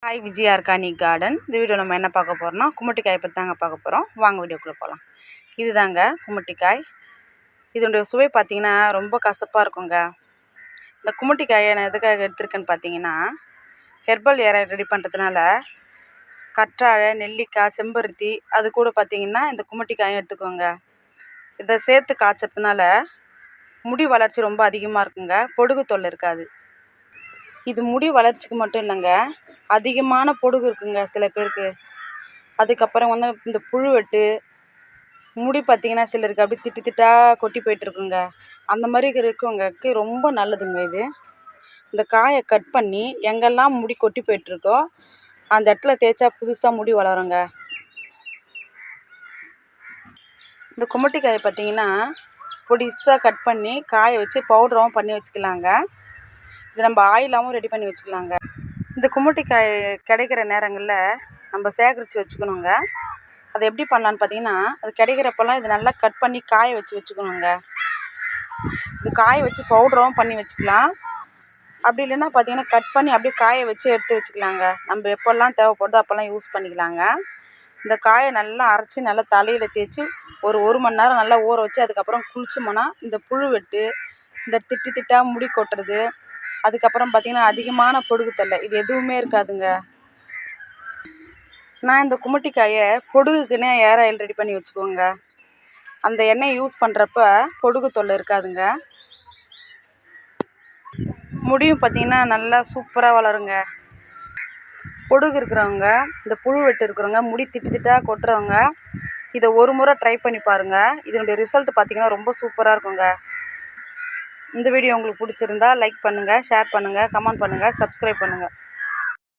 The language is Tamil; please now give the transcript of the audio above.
Hi Vijay organic garden. இந்த வீடியோ நம்ம என்ன பார்க்க போகிறோம்னா குமட்டிக்காய் பற்றி தாங்க பார்க்க போகிறோம். வாங்க வீடியோக்குள்ளே போகலாம். இது தாங்க குமட்டிக்காய். இதனுடைய சுவை பார்த்திங்கன்னா ரொம்ப கசப்பாக இருக்குங்க. இந்த குமட்டிக்காயை நான் எதுக்காக எடுத்திருக்கேன்னு பார்த்தீங்கன்னா, ஹெர்பல் ஏரை ரெடி பண்ணுறதுனால கற்றாழை, நெல்லிக்காய், செம்பருத்தி அது கூட பார்த்திங்கன்னா இந்த குமட்டிக்காயும் எடுத்துக்கோங்க. இதை சேர்த்து காய்ச்சறதுனால முடி வளர்ச்சி ரொம்ப அதிகமாக இருக்குங்க. பொடுகு தொல்லை இருக்காது. இது முடி வளர்ச்சிக்கு மட்டும் இல்லைங்க, அதிகமான பொடுகு இருக்குங்க சில பேருக்கு. அதுக்கப்புறம் வந்து இந்த புழுவெட்டு, முடி பார்த்திங்கன்னா சிலருக்கு அப்படியே திட்டு திட்டாக கொட்டி போயிட்டுருக்குங்க. அந்த மாதிரி இருக்கவங்களுக்கு ரொம்ப நல்லதுங்க இது. இந்த காயை கட் பண்ணி எங்கெல்லாம் முடி கொட்டி போயிட்டுருக்கோ அந்த இடத்துல தேய்ச்சா புதுசாக முடி வளருங்க. இந்த குமட்டிக்காயை பார்த்திங்கன்னா பொடிசாக கட் பண்ணி காய வச்சு பவுடராகவும் பண்ணி வச்சுக்கலாங்க. இது நம்ம ஆயிலாகவும் ரெடி பண்ணி வச்சுக்கலாங்க. இந்த குமட்டிக்காய் கிடைக்கிற நேரங்களில் நம்ம சேகரித்து வச்சுக்கணுங்க. அதை எப்படி பண்ணலான்னு பார்த்தீங்கன்னா, அது கிடைக்கிறப்பெல்லாம் இது நல்லா கட் பண்ணி காய வச்சுக்கணுங்க. இது காய வச்சு பவுடராகவும் பண்ணி வச்சுக்கலாம். அப்படி இல்லைன்னா பார்த்தீங்கன்னா கட் பண்ணி அப்படியே காய வச்சு எடுத்து வச்சுக்கலாங்க. நம்ம எப்போல்லாம் தேவைப்படுதோ அப்போல்லாம் யூஸ் பண்ணிக்கலாங்க. இந்த காயை நல்லா அரைச்சி நல்லா தலையில் தேய்ச்சி ஒரு மணி நேரம் நல்லா ஊற வச்சு அதுக்கப்புறம் குளிச்சோம்னா இந்த புழுவெட்டு, இந்த திட்டு திட்டாக முடி கொட்டுறது, அதுக்கப்புறம் பார்த்திங்கன்னா அதிகமான பொடுகு தொல்லை இது எதுவுமே இருக்காதுங்க. நான் இந்த குமட்டிக்காயை பொடுகுக்குன்னே ஏர் ஆயில் ரெடி பண்ணி வச்சுக்கோங்க. அந்த எண்ணெயை யூஸ் பண்ணுறப்ப பொடுகு தொல்லை இருக்காதுங்க. முடியும் பார்த்திங்கன்னா நல்லா சூப்பராக வளருங்க. பொடுகு இருக்கிறவங்க, இந்த புழுவெட்டு இருக்கிறவங்க, முடி திட்டு திட்டாக கொட்டுறவங்க இதை ஒரு முறை ட்ரை பண்ணி பாருங்கள். இதனுடைய ரிசல்ட் பார்த்திங்கன்னா ரொம்ப சூப்பராக இருக்குங்க. இந்த வீடியோ உங்களுக்கு பிடிச்சிருந்தா லைக் பண்ணுங்கள், ஷேர் பண்ணுங்கள், கமெண்ட் பண்ணுங்கள், சப்ஸ்கிரைப் பண்ணுங்கள்.